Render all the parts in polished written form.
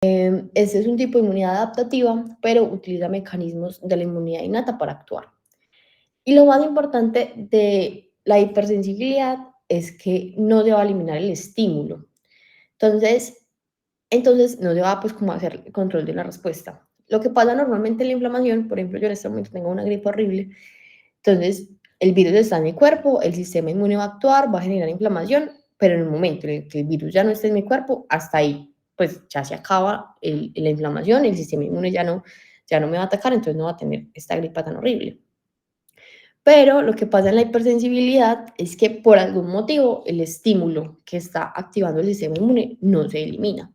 Este es un tipo de inmunidad adaptativa, pero utiliza mecanismos de la inmunidad innata para actuar. Y lo más importante de la hipersensibilidad es que no se va a eliminar el estímulo. Entonces, no se va pues como a hacer el control de una respuesta. Lo que pasa normalmente en la inflamación, por ejemplo, yo en este momento tengo una gripe horrible, entonces el virus está en mi cuerpo, el sistema inmune va a actuar, va a generar inflamación, pero en el momento en el que el virus ya no esté en mi cuerpo, hasta ahí, pues ya se acaba la inflamación, el sistema inmune ya no me va a atacar, entonces no va a tener esta gripa tan horrible. Pero lo que pasa en la hipersensibilidad es que por algún motivo el estímulo que está activando el sistema inmune no se elimina.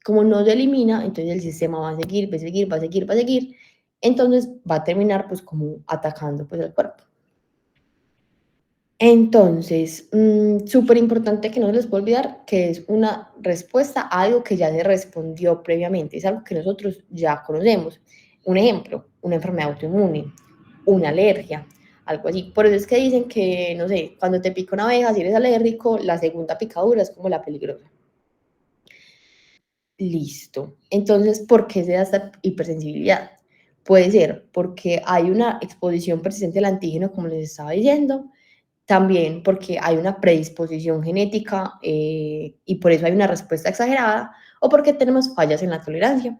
Como no se elimina, entonces el sistema va a seguir, va a seguir, va a seguir, va a seguir, entonces va a terminar pues como atacando pues el cuerpo. Entonces, súper importante que no se les pueda olvidar que es una respuesta a algo que ya se respondió previamente, es algo que nosotros ya conocemos. Un ejemplo, una enfermedad autoinmune, una alergia, algo así. Por eso es que dicen que, no sé, cuando te pica una abeja, si eres alérgico, la segunda picadura es como la peligrosa. Listo. Entonces, ¿por qué se da esta hipersensibilidad? Puede ser porque hay una exposición persistente al antígeno, como les estaba diciendo, también porque hay una predisposición genética y por eso hay una respuesta exagerada, o porque tenemos fallas en la tolerancia,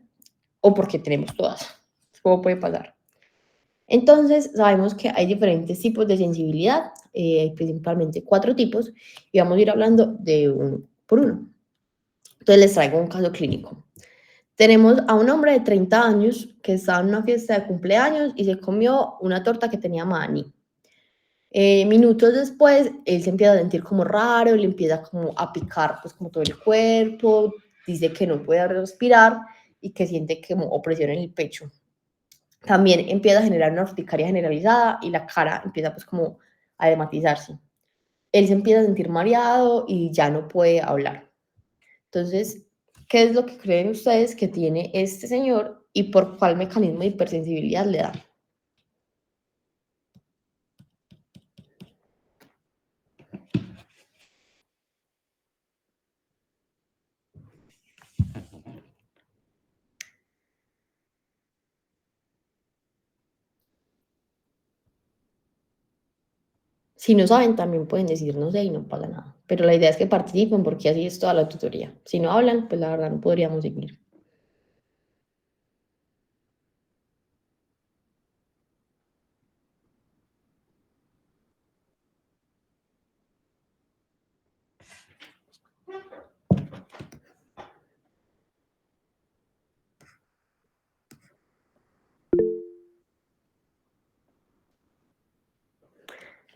o porque tenemos todas. ¿Cómo puede pasar? Entonces, sabemos que hay diferentes tipos de sensibilidad, principalmente 4 tipos, y vamos a ir hablando de uno por uno. Entonces, les traigo un caso clínico. Tenemos a un hombre de 30 años que estaba en una fiesta de cumpleaños y se comió una torta que tenía maní. Minutos después, él se empieza a sentir como raro, le empieza como a picar pues como todo el cuerpo, dice que no puede respirar y que siente como opresión en el pecho. También empieza a generar una urticaria generalizada y la cara empieza pues como a dermatizarse. Él se empieza a sentir mareado y ya no puede hablar. Entonces, ¿qué es lo que creen ustedes que tiene este señor y por cuál mecanismo de hipersensibilidad le da? Si no saben, también pueden decir no sé y no pasa nada. Pero la idea es que participen porque así es toda la tutoría. Si no hablan, pues la verdad no podríamos seguir.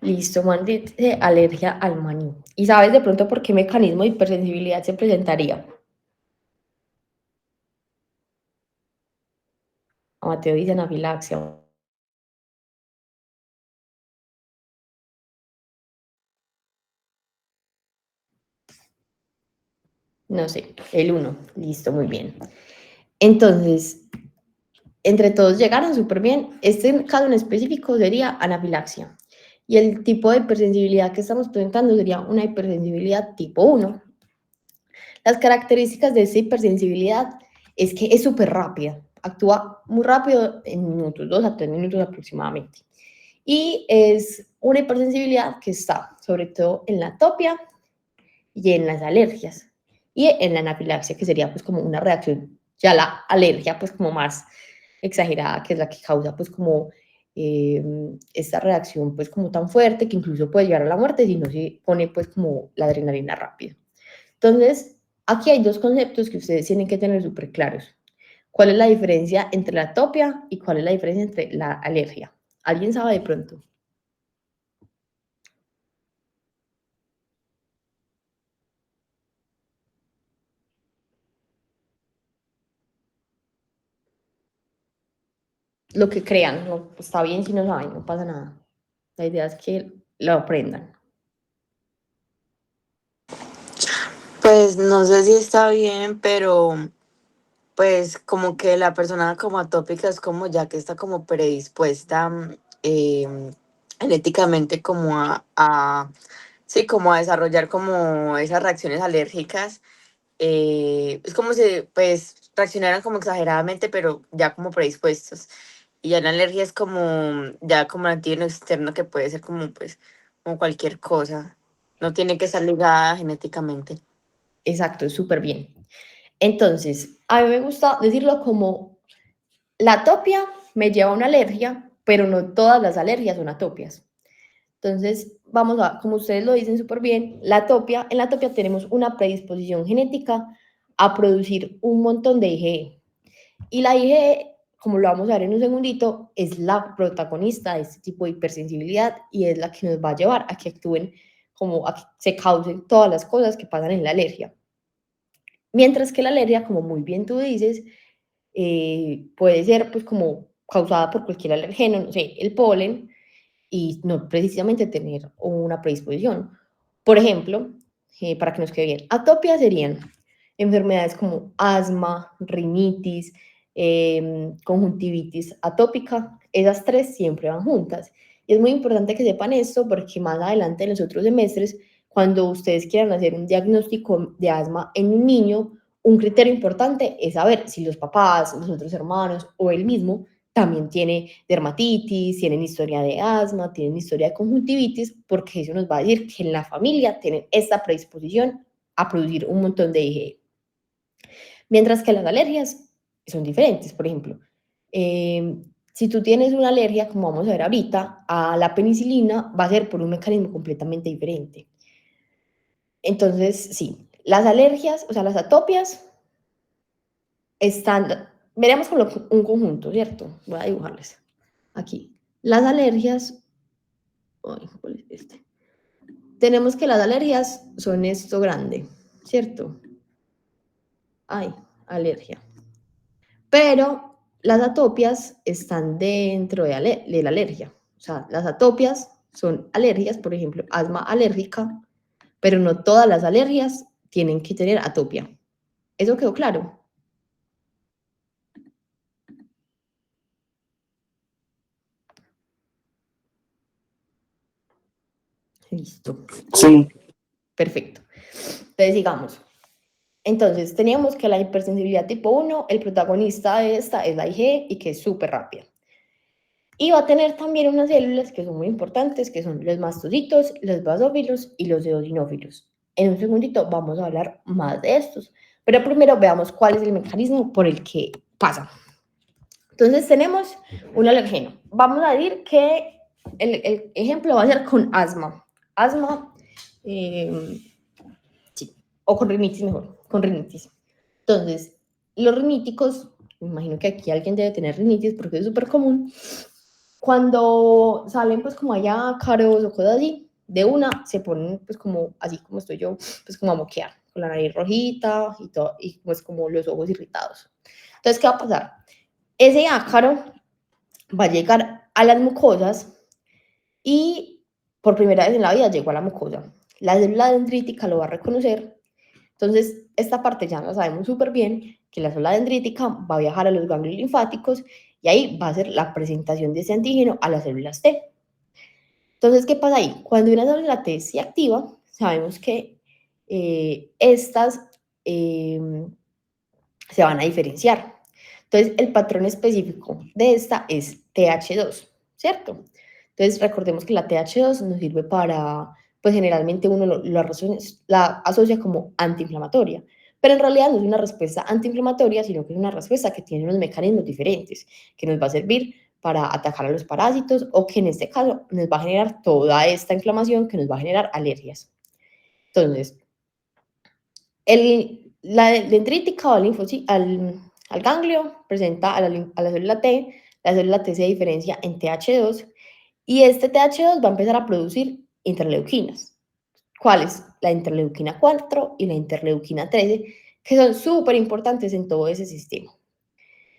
Listo, Juan dice alergia al maní. ¿Y sabes de pronto por qué mecanismo de hipersensibilidad se presentaría? A Mateo dice anafilaxia. No sé, el uno. Listo, muy bien. Entonces, entre todos llegaron súper bien. Este caso en específico sería anafilaxia. Y el tipo de hipersensibilidad que estamos presentando sería una hipersensibilidad tipo 1. Las características de esta hipersensibilidad es que es súper rápida, actúa muy rápido en minutos, 2 a 3 minutos aproximadamente. Y es una hipersensibilidad que está sobre todo en la atopia y en las alergias y en la anafilaxia, que sería pues como una reacción, ya la alergia pues como más exagerada, que es la que causa pues como esta reacción pues como tan fuerte que incluso puede llegar a la muerte si no se pone pues como la adrenalina rápida. Entonces, aquí hay dos conceptos que ustedes tienen que tener súper claros. ¿Cuál es la diferencia entre la atopia y cuál es la diferencia entre la alergia? ¿Alguien sabe de pronto? Lo que crean, no, está bien si no saben, no pasa nada. La idea es que lo aprendan. Pues no sé si está bien, pero pues como que la persona como atópica es como ya que está como predispuesta genéticamente como sí, como a desarrollar como esas reacciones alérgicas. Es como si pues reaccionaran como exageradamente, pero ya como predispuestos. Y ya la alergia es como, ya como un antígeno externo que puede ser como, pues, como cualquier cosa. No tiene que estar ligada genéticamente. Exacto, es súper bien. Entonces, a mí me gusta decirlo como la atopia me lleva a una alergia, pero no todas las alergias son atopias. Entonces, vamos a, como ustedes lo dicen súper bien, la atopia, en la atopia tenemos una predisposición genética a producir un montón de IgE. Y la IgE, como lo vamos a ver en un segundito, es la protagonista de este tipo de hipersensibilidad y es la que nos va a llevar a que actúen como a que se causen todas las cosas que pasan en la alergia. Mientras que la alergia, como muy bien tú dices, puede ser pues como causada por cualquier alergeno, no sé, el polen, y no precisamente tener una predisposición. Por ejemplo, para que nos quede bien, atopia serían enfermedades como asma, rinitis, conjuntivitis atópica, esas tres siempre van juntas. Y es muy importante que sepan esto porque más adelante en los otros semestres, cuando ustedes quieran hacer un diagnóstico de asma en un niño, un criterio importante es saber si los papás, los otros hermanos o él mismo también tiene dermatitis, tienen historia de asma, tienen historia de conjuntivitis, porque eso nos va a decir que en la familia tienen esta predisposición a producir un montón de IgE. Mientras que las alergias son diferentes, por ejemplo, si tú tienes una alergia, como vamos a ver ahorita, a la penicilina va a ser por un mecanismo completamente diferente. Entonces, sí, las alergias, o sea, las atopias están, veremos con un conjunto, ¿cierto? Voy a dibujarles aquí. Las alergias, ay, ¿cuál es este? Tenemos que las alergias son esto grande, ¿cierto? Ay, alergia. Pero las atopias están dentro de la alergia. O sea, las atopias son alergias, por ejemplo, asma alérgica, pero no todas las alergias tienen que tener atopia. ¿Eso quedó claro? Listo. Sí. Perfecto. Entonces, sigamos. Entonces, teníamos que la hipersensibilidad tipo 1, el protagonista de esta es la IgE y que es súper rápida. Y va a tener también unas células que son muy importantes, que son los mastocitos, los basófilos y los eosinófilos. En un segundito vamos a hablar más de estos, pero primero veamos cuál es el mecanismo por el que pasa. Entonces tenemos un alergeno. Vamos a decir que el ejemplo va a ser con asma. Asma, sí, o con rinitis mejor, con rinitis. Entonces, los riníticos, me imagino que aquí alguien debe tener rinitis porque es súper común, cuando salen pues como allá ácaros o cosas así, de una se ponen pues como así como estoy yo, pues como a moquear, con la nariz rojita y todo, y pues como los ojos irritados. Entonces, ¿qué va a pasar? Ese ácaro va a llegar a las mucosas y por primera vez en la vida llegó a la mucosa. La célula dendrítica lo va a reconocer. Entonces, esta parte ya la sabemos súper bien, que la célula dendrítica va a viajar a los ganglios linfáticos y ahí va a ser la presentación de ese antígeno a las células T. Entonces, ¿qué pasa ahí? Cuando una célula T se activa, sabemos que estas se van a diferenciar. Entonces, el patrón específico de esta es TH2, ¿cierto? Entonces, recordemos que la TH2 nos sirve para, pues generalmente uno la asocia como antiinflamatoria, pero en realidad no es una respuesta antiinflamatoria, sino que es una respuesta que tiene unos mecanismos diferentes, que nos va a servir para atacar a los parásitos o que en este caso nos va a generar toda esta inflamación que nos va a generar alergias. Entonces, la dendrítica va al ganglio, presenta a la célula T se diferencia en TH2 y este TH2 va a empezar a producir interleuquinas. ¿Cuáles? La interleuquina 4 y la interleuquina 13, que son súper importantes en todo ese sistema.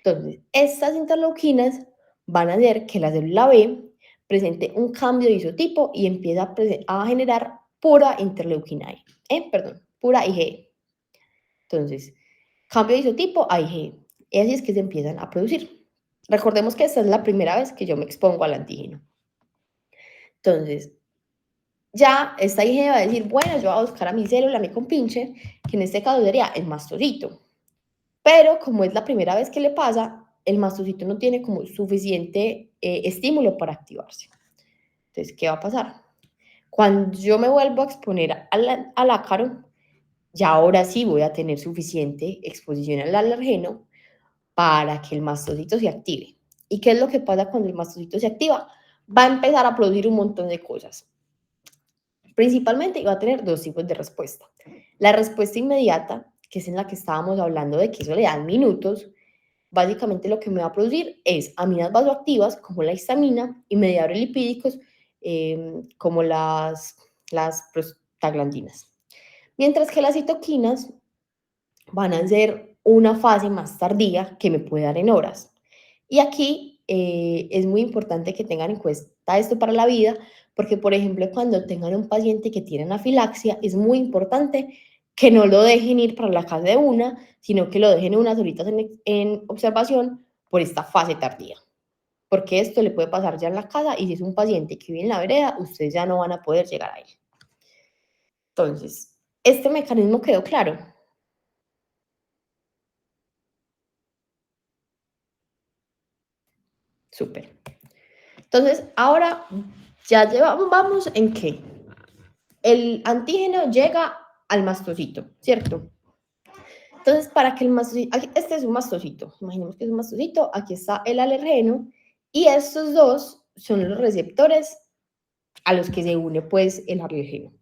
Entonces, estas interleuquinas van a hacer que la célula B presente un cambio de isotipo y empieza a generar pura interleuquina pura IgE. Entonces, cambio de isotipo a IgE. Y así es que se empiezan a producir. Recordemos que esta es la primera vez que yo me expongo al antígeno. Entonces, ya esta IgE va a decir, bueno, yo voy a buscar a mi célula, a mi compinche, que en este caso sería el mastocito. Pero como es la primera vez que le pasa, el mastocito no tiene como suficiente estímulo para activarse. Entonces, ¿qué va a pasar? Cuando yo me vuelvo a exponer al ácaro, ya ahora sí voy a tener suficiente exposición al alergeno para que el mastocito se active. ¿Y qué es lo que pasa cuando el mastocito se activa? Va a empezar a producir un montón de cosas. Principalmente va a tener dos tipos de respuesta. La respuesta inmediata, que es en la que estábamos hablando de que eso le dan minutos, básicamente lo que me va a producir es aminas vasoactivas como la histamina y mediadores lipídicos como las prostaglandinas. Mientras que las citoquinas van a ser una fase más tardía que me puede dar en horas. Y aquí es muy importante que tengan en cuenta esto para la vida, porque por ejemplo cuando tengan un paciente que tiene anafilaxia, es muy importante que no lo dejen ir para la casa de una, sino que lo dejen unas horitas en observación por esta fase tardía. Porque esto le puede pasar ya en la casa y si es un paciente que vive en la vereda, ustedes ya no van a poder llegar a él. Entonces, ¿este mecanismo quedó claro? Súper. Entonces, ahora ya vamos en que el antígeno llega al mastocito, ¿cierto? Entonces, para que el mastocito, este es un mastocito, imaginemos que es un mastocito, aquí está el alergeno, y estos dos son los receptores a los que se une pues el alergeno.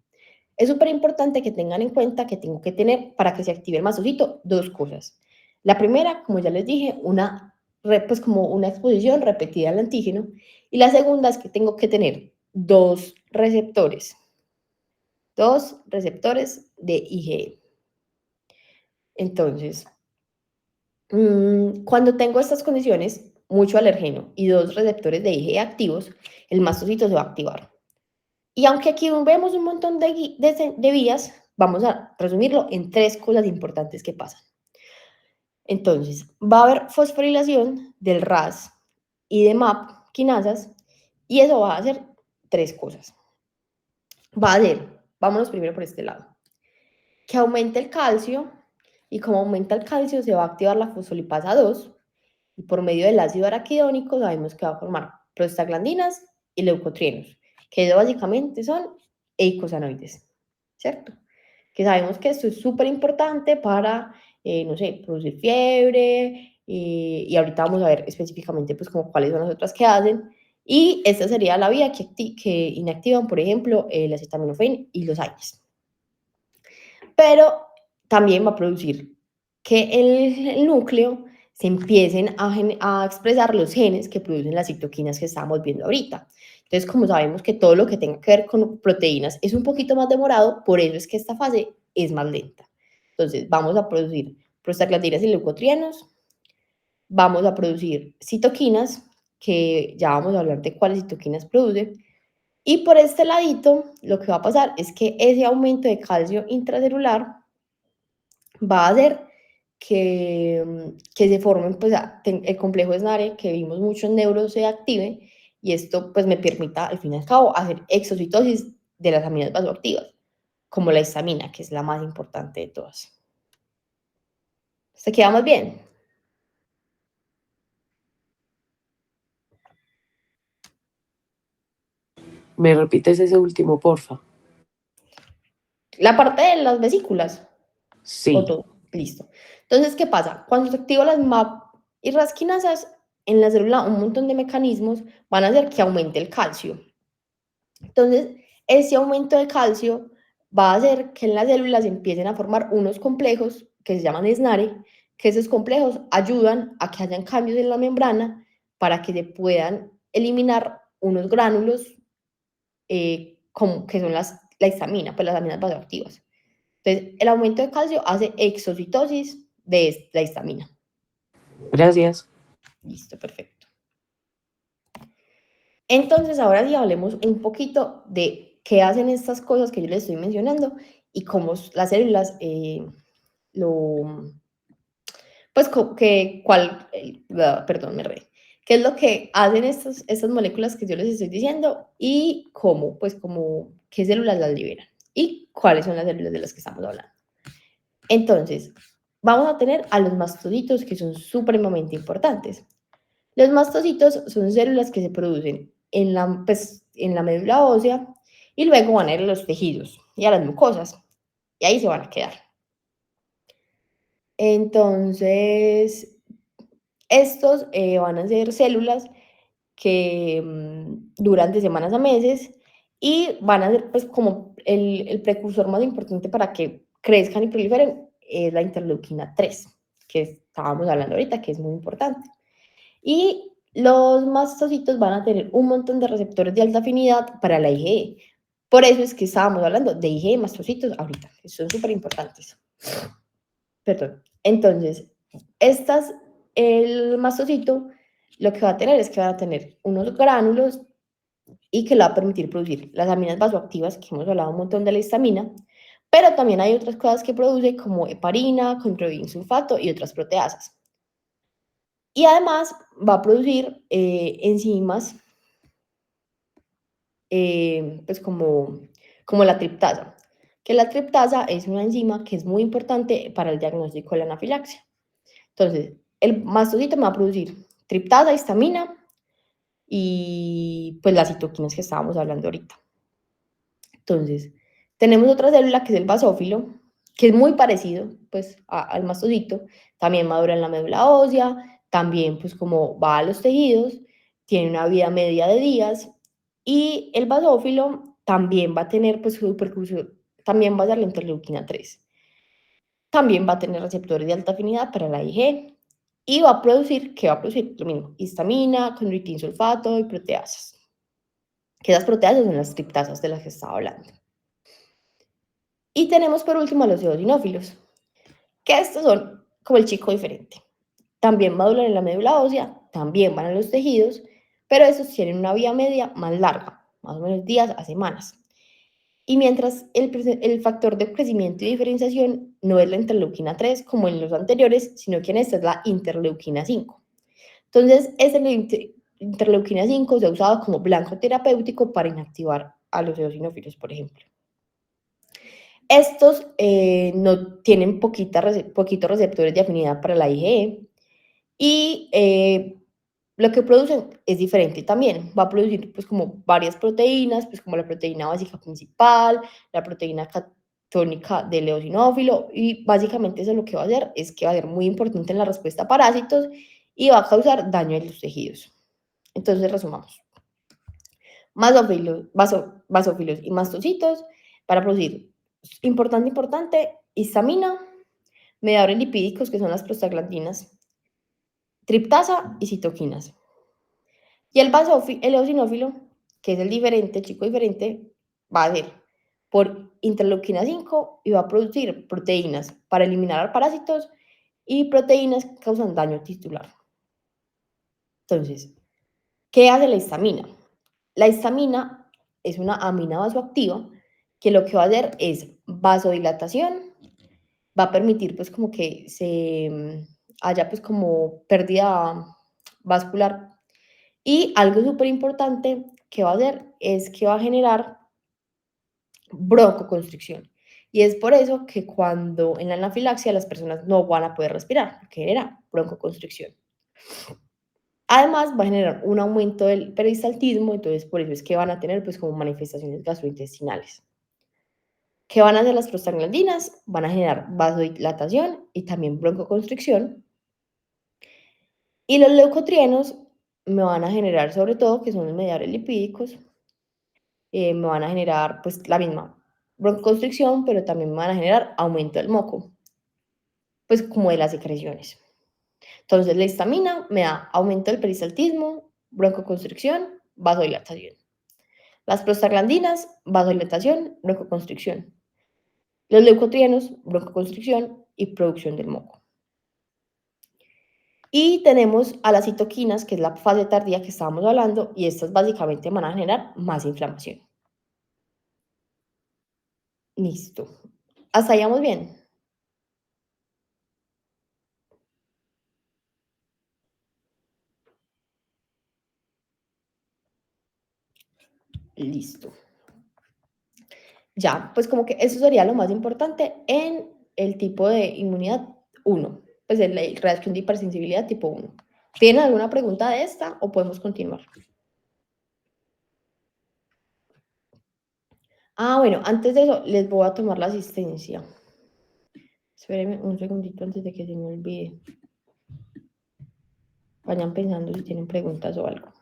Es súper importante que tengan en cuenta que tengo que tener, para que se active el mastocito, dos cosas. La primera, como ya les dije, pues como una exposición repetida al antígeno, y la segunda es que tengo que tener dos receptores de IgE. Entonces, cuando tengo estas condiciones, mucho alergeno y dos receptores de IgE activos, el mastocito se va a activar. Y aunque aquí vemos un montón de vías, vamos a resumirlo en tres cosas importantes que pasan. Entonces, va a haber fosforilación del RAS y de MAP quinasas, y eso va a hacer tres cosas. Va a hacer, vámonos primero por este lado, que aumente el calcio, y como aumenta el calcio se va a activar la fosfolipasa 2, y por medio del ácido araquidónico sabemos que va a formar prostaglandinas y leucotrienos, que eso básicamente son eicosanoides, ¿cierto? Que sabemos que esto es súper importante para, no sé, producir fiebre, y ahorita vamos a ver específicamente pues como cuáles son las otras que hacen, y esta sería la vía que inactivan, por ejemplo, el acetaminofén y los AINES. Pero también va a producir que el núcleo se empiecen a expresar los genes que producen las citoquinas que estábamos viendo ahorita. Entonces, como sabemos que todo lo que tenga que ver con proteínas es un poquito más demorado, por eso es que esta fase es más lenta. Entonces, vamos a producir prostaglandinas y leucotrienos, vamos a producir citoquinas, que ya vamos a hablar de cuáles citoquinas produce, y por este ladito, lo que va a pasar es que ese aumento de calcio intracelular va a hacer que se formen, pues, el complejo SNARE, que vimos mucho en neuro, se active, y esto, pues, me permita, al fin y al cabo, hacer exocitosis de las aminas vasoactivas, como la histamina, que es la más importante de todas. ¿Se quedamos bien? ¿Me repites ese último, porfa? La parte de las vesículas, o Sí. todo, listo. Entonces, ¿qué pasa? Cuando se activan las MAP y rasquinasas, en la célula un montón de mecanismos van a hacer que aumente el calcio. Entonces, ese aumento de calcio va a hacer que en las células empiecen a formar unos complejos que se llaman SNARE, que esos complejos ayudan a que hayan cambios en la membrana para que se puedan eliminar unos gránulos que son la histamina, pues las aminas vasoactivas. Entonces, el aumento de calcio hace exocitosis de la histamina. Gracias. Listo, perfecto. Entonces, ahora sí hablemos un poquito de qué hacen estas cosas que yo les estoy mencionando y cómo las células pues, perdón, me reí. ¿Qué es lo que hacen estas moléculas que yo les estoy diciendo y cómo, pues, qué células las liberan y cuáles son las células de las que estamos hablando? Entonces, vamos a tener a los mastocitos, que son supremamente importantes. Los mastocitos son células que se producen en la médula ósea y luego van a ir a los tejidos y a las mucosas, y ahí se van a quedar. Entonces, estos van a ser células que duran de semanas a meses y van a ser pues como el precursor más importante para que crezcan y proliferen es la interleuquina 3, que estábamos hablando ahorita, que es muy importante. Y los mastocitos van a tener un montón de receptores de alta afinidad para la IgE. Por eso es que estábamos hablando de IgE mastocitos ahorita, que son súper importantes. Perdón. Entonces, el mastocito lo que va a tener es que va a tener unos gránulos y que le va a permitir producir las aminas vasoactivas, que hemos hablado un montón de la histamina, pero también hay otras cosas que produce como heparina, sulfato y otras proteasas. Y además va a producir enzimas, pues como la triptasa, que la triptasa es una enzima que es muy importante para el diagnóstico de la anafilaxia. Entonces, el mastocito me va a producir triptasa, histamina y pues las citoquinas que estábamos hablando ahorita. Entonces, tenemos otra célula que es el basófilo, que es muy parecido pues al mastocito, también madura en la médula ósea, también pues como va a los tejidos, tiene una vida media de días y el basófilo también va a tener pues su precursor, también va a ser la interleuquina 3. También va a tener receptores de alta afinidad para la IgE y va a producir, ¿qué va a producir? Lo mismo, histamina, sulfato y proteasas. Que esas proteasas son las triptasas de las que estaba hablando. Y tenemos por último a los eosinófilos, que estos son como el chico diferente. También maduran en la médula ósea, también van a los tejidos, pero estos tienen una vía media más larga, más o menos días a semanas. Y mientras el factor de crecimiento y diferenciación no es la interleuquina 3 como en los anteriores, sino que en esta es la interleuquina 5. Entonces, esta interleuquina 5 se ha usado como blanco terapéutico para inactivar a los eosinófilos, por ejemplo. Estos no tienen poquitos receptores de afinidad para la IgE y lo que producen es diferente también. Va a producir pues como varias proteínas, pues como la proteína básica principal, la proteína catónica del eosinófilo y básicamente eso lo que va a hacer es que va a ser muy importante en la respuesta a parásitos y va a causar daño en los tejidos. Entonces resumamos. Basófilos y mastocitos para producir, importante, histamina, mediadores lipídicos que son las prostaglandinas, triptasa y citoquinas. Y el eosinófilo, que es el diferente, el chico diferente, va a ser por interleuquina 5 y va a producir proteínas para eliminar parásitos y proteínas que causan daño tisular. Entonces, ¿qué hace la histamina? La histamina es una amina vasoactiva que lo que va a hacer es vasodilatación, va a permitir pues como que haya pues como pérdida vascular. Y algo súper importante que va a hacer es que va a generar broncoconstricción. Y es por eso que cuando en la anafilaxia las personas no van a poder respirar, porque genera broncoconstricción. Además, va a generar un aumento del peristaltismo, entonces por eso es que van a tener pues como manifestaciones gastrointestinales. ¿Qué van a hacer las prostaglandinas? Van a generar vasodilatación y también broncoconstricción. Y los leucotrienos me van a generar sobre todo, que son los mediadores lipídicos, me van a generar pues la misma broncoconstricción, pero también me van a generar aumento del moco, pues como de las secreciones. Entonces la histamina me da aumento del peristaltismo, broncoconstricción, vasodilatación. Las prostaglandinas, vasodilatación, broncoconstricción. Los leucotrienos, broncoconstricción y producción del moco. Y tenemos a las citoquinas, que es la fase tardía que estábamos hablando, y estas básicamente van a generar más inflamación. Listo. ¿Hasta ahí vamos bien? Listo. Ya, pues como que eso sería lo más importante en el tipo de inmunidad 1. Pues es la reacción de hipersensibilidad tipo 1. ¿Tienen alguna pregunta de esta o podemos continuar? Bueno, antes de eso les voy a tomar la asistencia. Espérenme un segundito antes de que se me olvide. Vayan pensando si tienen preguntas o algo.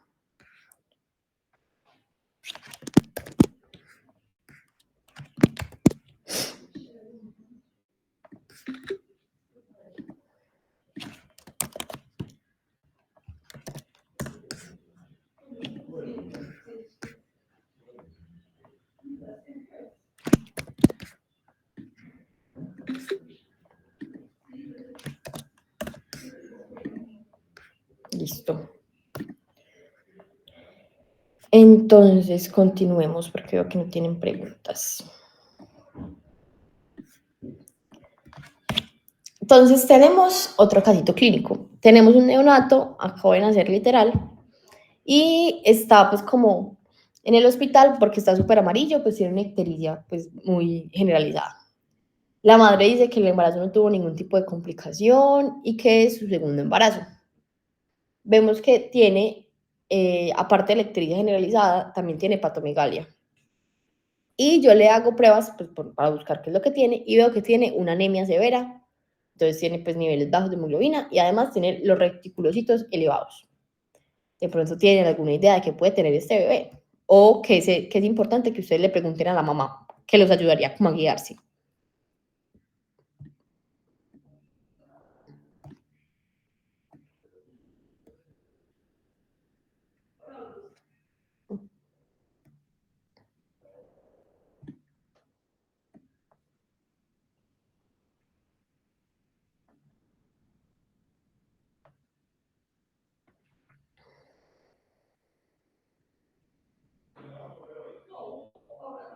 Listo. Entonces, continuemos porque veo que no tienen preguntas. Entonces, tenemos otro casito clínico. Tenemos un neonato, acabo de nacer literal, y está pues como en el hospital porque está súper amarillo, pues tiene una ictericia pues muy generalizada. La madre dice que el embarazo no tuvo ningún tipo de complicación y que es su segundo embarazo. Vemos que tiene, aparte de la ictericia generalizada, también tiene hepatomegalia. Y yo le hago pruebas pues, para buscar qué es lo que tiene y veo que tiene una anemia severa. Entonces tiene pues niveles bajos de hemoglobina y además tiene los reticulocitos elevados. De pronto tienen alguna idea de qué puede tener este bebé o que es importante que ustedes le pregunten a la mamá, que los ayudaría como a guiarse.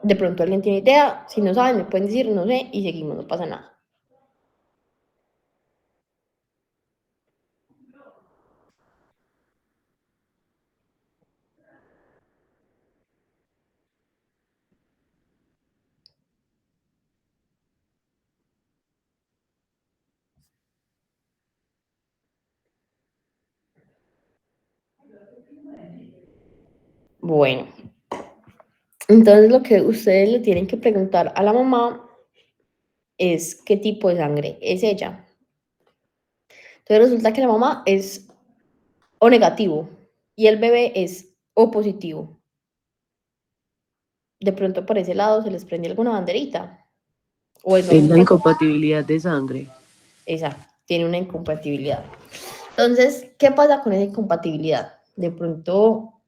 De pronto alguien tiene idea, si no saben me pueden decir no sé y seguimos, no pasa nada. Bueno, entonces lo que ustedes le tienen que preguntar a la mamá es qué tipo de sangre es ella. Entonces resulta que la mamá es O negativo y el bebé es O positivo. De pronto por ese lado se les prende alguna banderita. O es lo Es mismo la que incompatibilidad de sangre. esa, tiene una incompatibilidad. Entonces, ¿qué pasa con esa incompatibilidad? De pronto,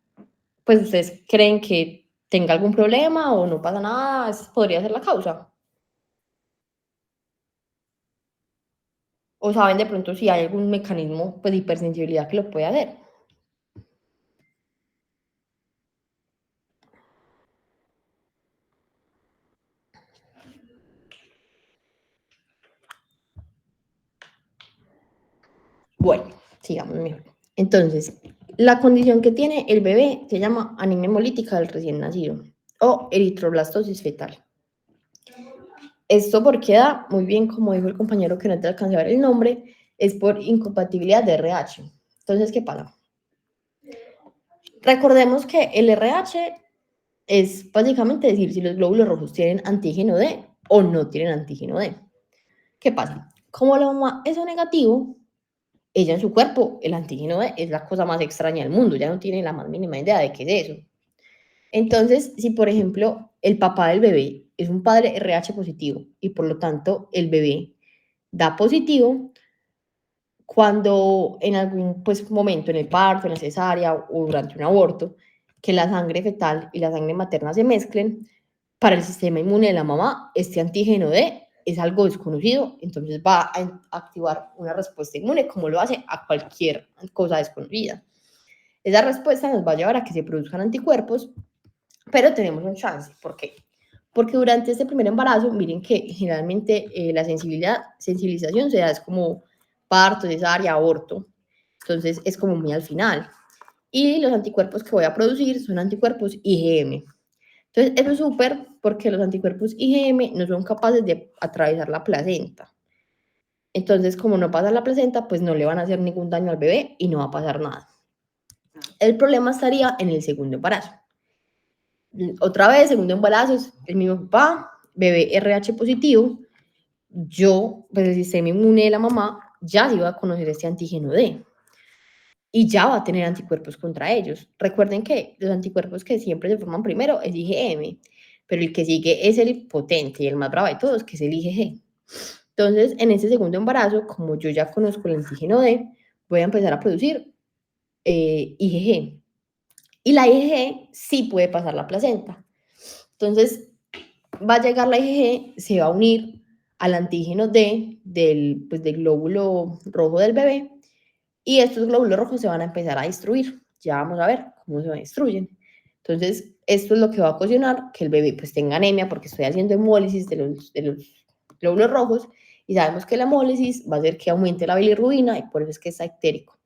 pues ustedes creen que tenga algún problema o no pasa nada, esa podría ser la causa. O saben de pronto si hay algún mecanismo pues, de hipersensibilidad que lo puede hacer. Bueno, sigamos mejor. Entonces, la condición que tiene el bebé se llama anemia hemolítica del recién nacido o eritroblastosis fetal. Esto porque da, muy bien, como dijo el compañero que no te alcancé a ver el nombre, es por incompatibilidad de RH. Entonces, ¿qué pasa? Recordemos que el RH es básicamente decir si los glóbulos rojos tienen antígeno D o no tienen antígeno D. ¿Qué pasa? Como la mamá es O negativo, ella en su cuerpo, el antígeno D es la cosa más extraña del mundo, ya no tiene la más mínima idea de qué es eso. Entonces, si por ejemplo el papá del bebé es un padre RH positivo y por lo tanto el bebé da positivo, cuando en algún pues, momento en el parto, en la cesárea o durante un aborto, que la sangre fetal y la sangre materna se mezclen, para el sistema inmune de la mamá, este antígeno D es algo desconocido, entonces va a activar una respuesta inmune como lo hace a cualquier cosa desconocida. Esa respuesta nos va a llevar a que se produzcan anticuerpos, pero tenemos un chance. ¿Por qué? Porque durante este primer embarazo, miren que generalmente la sensibilización se da es como parto, cesárea, aborto. Entonces es como muy al final. Y los anticuerpos que voy a producir son anticuerpos IgM. Entonces eso es súper porque los anticuerpos IgM no son capaces de atravesar la placenta. Entonces, como no pasa la placenta, pues no le van a hacer ningún daño al bebé y no va a pasar nada. El problema estaría en el segundo embarazo. Otra vez, segundo embarazo, es el mismo papá, bebé RH positivo. Yo, pues el sistema inmune de la mamá ya se iba a conocer este antígeno D y ya va a tener anticuerpos contra ellos. Recuerden que los anticuerpos que siempre se forman primero es IgM, pero el que sigue es el potente y el más bravo de todos, que es el IgG. Entonces, en ese segundo embarazo, como yo ya conozco el antígeno D, voy a empezar a producir IgG. Y la IgG sí puede pasar la placenta. Entonces, va a llegar la IgG, se va a unir al antígeno D pues, del glóbulo rojo del bebé y estos glóbulos rojos se van a empezar a destruir. Ya vamos a ver cómo se destruyen. Entonces, esto es lo que va a ocasionar que el bebé pues tenga anemia porque estoy haciendo hemólisis de los glóbulos rojos y sabemos que la hemólisis va a hacer que aumente la bilirrubina y por eso es que está ictérico.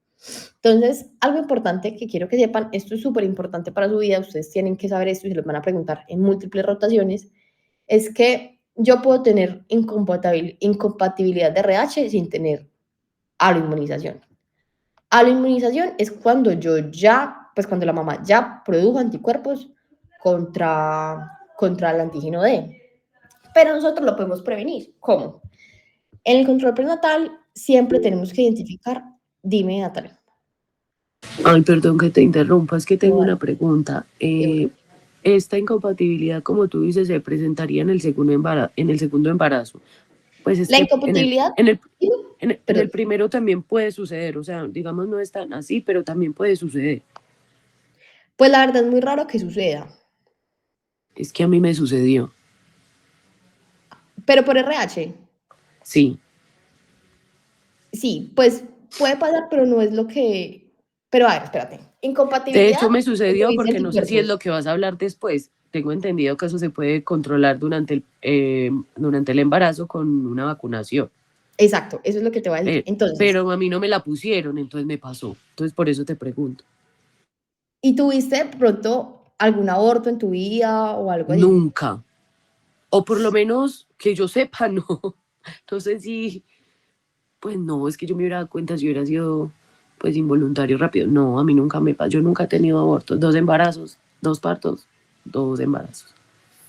Entonces, algo importante que quiero que sepan, esto es súper importante para su vida, ustedes tienen que saber esto y se los van a preguntar en múltiples rotaciones, es que yo puedo tener incompatibilidad de RH sin tener aloinmunización. Aloinmunización es cuando yo ya, pues cuando la mamá ya produjo anticuerpos contra el antígeno D. Pero nosotros lo podemos prevenir. ¿Cómo? En el control prenatal siempre tenemos que identificar, dime Natalia. Ay, perdón que te interrumpa, es que tengo una pregunta. Bueno. Esta incompatibilidad, como tú dices, se presentaría en el segundo embarazo. Pues es La que incompatibilidad, en el primero también puede suceder, o sea, digamos no es tan así, pero también puede suceder. pues la verdad es muy raro que suceda. Es que a mí me sucedió. Pero por RH, Sí. sí, pues puede pasar, pero no es lo que... Pero a ver, espérate. Incompatibilidad. De hecho, me sucedió dice porque no sé si es anticuerpos. lo que vas a hablar después. Tengo entendido que eso se puede controlar durante el embarazo con una vacunación. Exacto, eso es lo que te voy a decir. Entonces, Pero a mí no me la pusieron, entonces me pasó. Entonces por eso te pregunto. ¿y tuviste de pronto algún aborto en tu vida o algo así? Nunca. O por lo menos que yo sepa, no. Entonces sí, pues no, es que yo me hubiera dado cuenta si hubiera sido pues involuntario rápido. No, a mí nunca me pasó. Yo nunca he tenido abortos. 2 embarazos, 2 partos, 2 embarazos.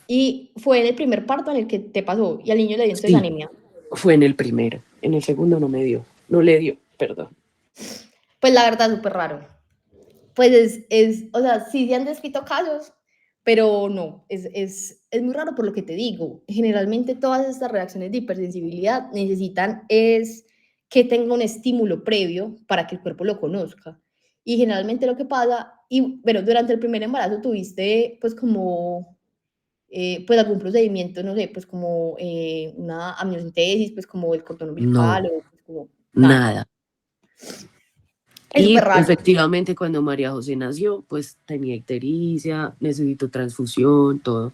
Y fue en el primer parto en el que te pasó y al niño le dio entonces Sí, anemia. fue en el primero. En el segundo no me dio. No le dio, perdón. Pues la verdad, súper raro. Pues o sea, sí se han descrito casos, pero no, es muy raro por lo que te digo. Generalmente todas estas reacciones de hipersensibilidad necesitan es que tenga un estímulo previo para que el cuerpo lo conozca. Y generalmente lo que pasa, pero durante el primer embarazo tuviste pues como pues algún procedimiento, no sé, pues como una amniocentesis, pues como el cordón umbilical No, o pues como nada. nada. Es Y súper raro. efectivamente cuando María José nació, pues tenía ictericia, necesitó transfusión, todo.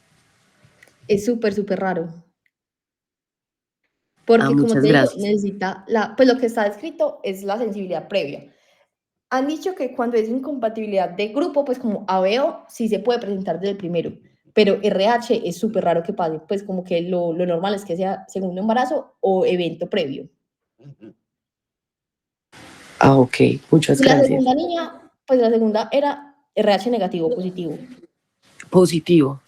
Es súper, súper raro. Porque, como Muchas te digo, gracias. necesita pues lo que está escrito es la sensibilidad previa. Han dicho que cuando es incompatibilidad de grupo, pues como ABO, sí se puede presentar desde el primero, pero RH es súper raro que pase, pues como que lo normal es que sea segundo embarazo o evento previo. Ok, muchas Y la gracias. segunda niña, pues la segunda era RH negativo, positivo. Positivo.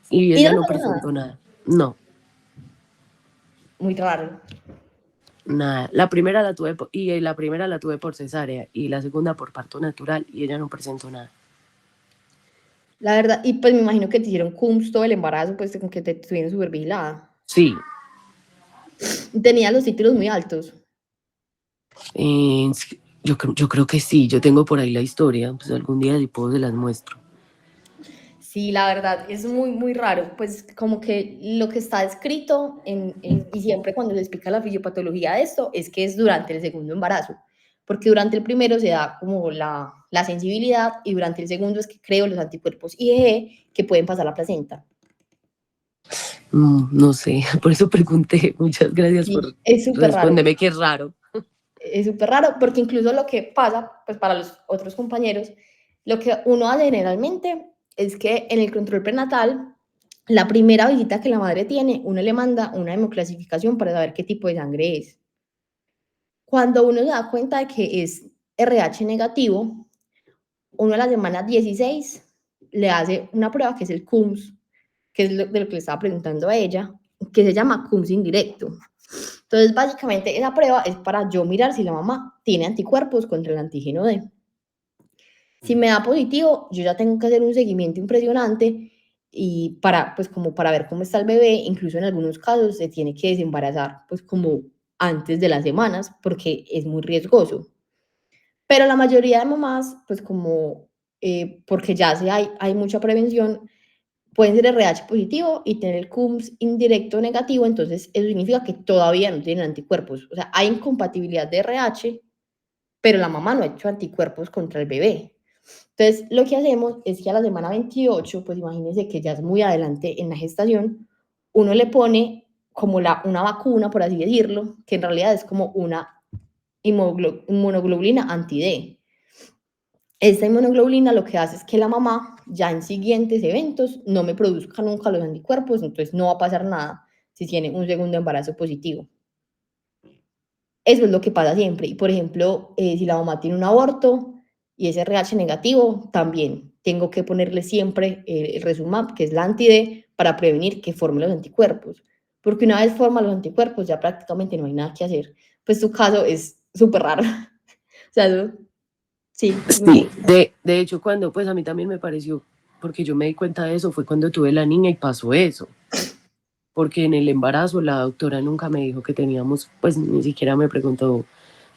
Y Y no ella le no pasó presentó nada. nada. No, Muy raro. nada. La primera la tuve por cesárea y la segunda por parto natural y ella no presentó nada. La verdad, y pues me imagino que te hicieron CUMS todo el embarazo, pues como que te estuvieron súper vigilada. Sí, Tenía los títulos muy altos. yo creo que sí. Yo tengo por ahí la historia. Pues algún día si puedo se las muestro. Sí, la verdad, es muy, muy raro, pues como que lo que está escrito y siempre cuando se explica la fisiopatología de esto es que es durante el segundo embarazo, porque durante el primero se da como la sensibilidad y durante el segundo es que creo los anticuerpos IgE que pueden pasar a la placenta. No sé, por eso pregunté. Muchas gracias por Sí, es súper raro. responderme, que es raro. Es súper raro porque incluso lo que pasa, pues para los otros compañeros, lo que uno hace generalmente es que en el control prenatal, la primera visita que la madre tiene, uno le manda una hemoclasificación para saber qué tipo de sangre es. cuando uno se da cuenta de que es RH negativo, uno a la semana 16 le hace una prueba que es el CUMS, que es de lo que le estaba preguntando a ella, que se llama CUMS indirecto. Entonces, básicamente, esa prueba es para yo mirar si la mamá tiene anticuerpos contra el antígeno D. Si me da positivo, yo ya tengo que hacer un seguimiento impresionante y pues como para ver cómo está el bebé, incluso en algunos casos se tiene que desembarazar, pues como antes de las semanas, porque es muy riesgoso. Pero la mayoría de mamás, pues como, porque ya hay mucha prevención, pueden ser RH positivo y tener el CUMS indirecto negativo, entonces eso significa que todavía no tienen anticuerpos. O sea, hay incompatibilidad de RH, pero la mamá no ha hecho anticuerpos contra el bebé. Entonces, lo que hacemos es que a la semana 28, pues imagínense que ya es muy adelante en la gestación, uno le pone como una vacuna, por así decirlo, que en realidad es como una inmunoglobulina anti-D. Esta inmunoglobulina lo que hace es que la mamá ya en siguientes eventos no me produzca nunca los anticuerpos, entonces no va a pasar nada si tiene un segundo embarazo positivo. Eso es lo que pasa siempre. Y por ejemplo, si la mamá tiene un aborto y es RH negativo, también tengo que ponerle siempre el Resumab, que es la anti-D, para prevenir que forme los anticuerpos. Porque una vez forma los anticuerpos, ya prácticamente no hay nada que hacer. Pues tu caso es súper raro. O sea, sí. Sí, de hecho, cuando, pues a mí también me pareció, porque yo me di cuenta de eso, fue cuando tuve la niña y pasó eso. Porque en el embarazo la doctora nunca me dijo que teníamos, pues ni siquiera me preguntó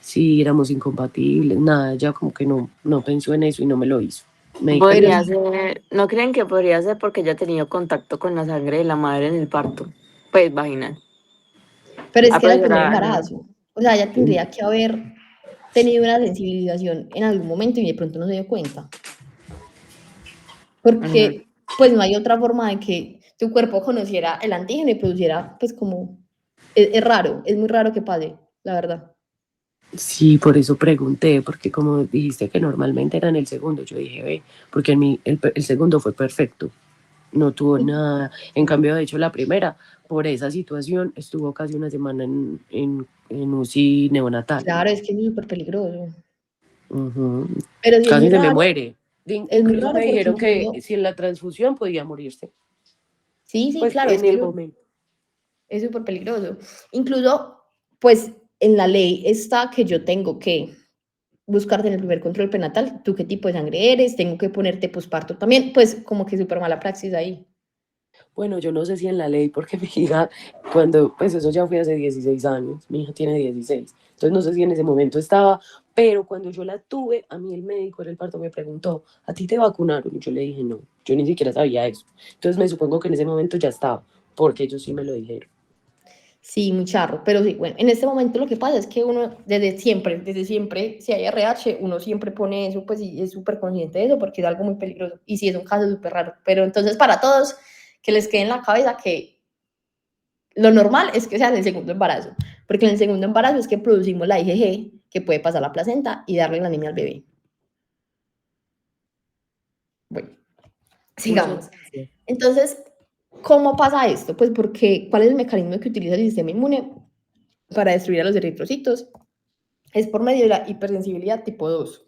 si éramos incompatibles, nada, ya como que no pensó en eso y no me lo hizo. Me di cuenta. Podría ser, ¿no creen que podría ser porque ella ha tenido contacto con la sangre de la madre en el parto? Pues vaginal. Pero es Ah, que era pues el primer era, no. embarazo. O sea, ella tendría que haber tenido una sensibilización en algún momento y de pronto no se dio cuenta. Ujú. Porque pues no hay otra forma de que tu cuerpo conociera el antígeno y produciera pues como... Es raro, es muy raro que pase, la verdad. Sí, por eso pregunté, porque como dijiste que normalmente era en el segundo, yo dije, ve, porque el segundo fue perfecto, no tuvo nada. En cambio, de hecho, la primera, por esa situación, estuvo casi una semana en UCI neonatal. Claro, es que es súper peligroso. Ujú. Pero sí Casi se me muere. es muy Incluso raro me porque dijeron que incluso... si en la transfusión podía morirse, Sí, pues claro, es en que el eso momento. es súper peligroso. Incluso, pues en la ley está que yo tengo que buscarte en el primer control prenatal, tú qué tipo de sangre eres, tengo que ponerte posparto también, pues como que súper mala praxis ahí. Bueno, yo no sé si en la ley, porque mi hija, cuando, pues eso ya fue hace 16 años, mi hija tiene 16, entonces no sé si en ese momento estaba, pero cuando yo la tuve, a mí el médico en el parto me preguntó, ¿a ti te vacunaron? Y yo le dije, no, yo ni siquiera sabía eso. Entonces me supongo que en ese momento ya estaba, porque ellos sí me lo dijeron. Sí, muy charro, pero sí, bueno, en este momento lo que pasa es que uno desde siempre, si hay RH, uno siempre pone eso, pues y es súper consciente de eso porque es algo muy peligroso y sí es un caso súper raro, pero entonces para todos que les quede en la cabeza que lo normal es que sea en el segundo embarazo, porque en el segundo embarazo es que producimos la IgG que puede pasar a la placenta y darle la anemia al bebé. Bueno, Muchas sigamos. gracias. Entonces, ¿cómo pasa esto? Pues porque, ¿cuál es el mecanismo que utiliza el sistema inmune para destruir a los eritrocitos? Es por medio de la hipersensibilidad tipo 2.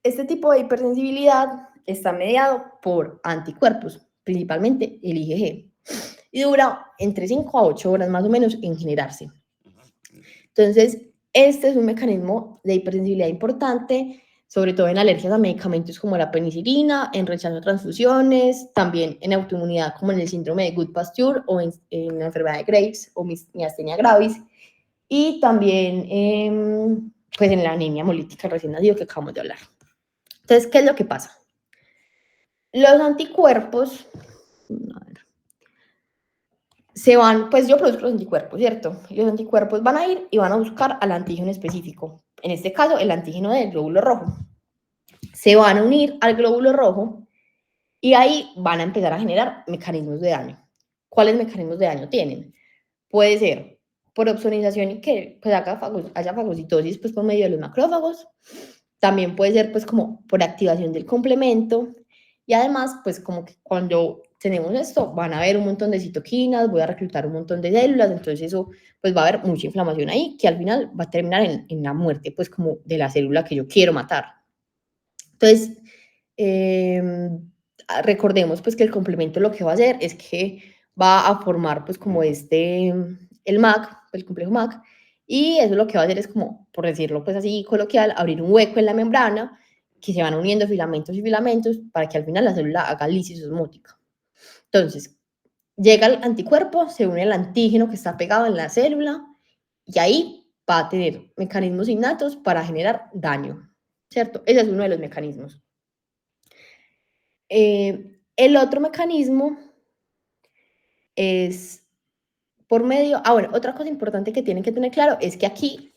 Este tipo de hipersensibilidad está mediado por anticuerpos, principalmente el IgG, y dura entre 5 a 8 horas más o menos en generarse. Entonces, este es un mecanismo de hipersensibilidad importante, sobre todo en alergias a medicamentos como la penicilina, en rechazo a transfusiones, también en autoinmunidad como en el síndrome de Good-Pasture o en la enfermedad de Graves o miastenia gravis, y también pues en la anemia hemolítica recién nacido que acabamos de hablar. Entonces, ¿qué es lo que pasa? Los anticuerpos, a ver, se van, pues yo produzco los anticuerpos, ¿cierto? Y los anticuerpos van a ir y van a buscar al antígeno específico. En este caso, el antígeno del glóbulo rojo. Se van a unir al glóbulo rojo y ahí van a empezar a generar mecanismos de daño. ¿Cuáles mecanismos de daño tienen? Puede ser por opsonización y que pues, haya fagocitosis pues, por medio de los macrófagos. También puede ser pues como por activación del complemento. Y además, pues como que cuando tenemos esto, van a haber un montón de citoquinas, voy a reclutar un montón de células, entonces eso, pues va a haber mucha inflamación ahí, que al final va a terminar en la muerte, pues como de la célula que yo quiero matar. Entonces, recordemos pues que el complemento lo que va a hacer es que va a formar pues como el MAC, el complejo MAC, y eso lo que va a hacer es como, por decirlo pues así coloquial, abrir un hueco en la membrana que se van uniendo filamentos y filamentos para que al final la célula haga lisis osmótica. Entonces, llega el anticuerpo, se une al antígeno que está pegado en la célula y ahí va a tener mecanismos innatos para generar daño, ¿cierto? Ese es uno de los mecanismos. El otro mecanismo es por medio, bueno, otra cosa importante que tienen que tener claro es que aquí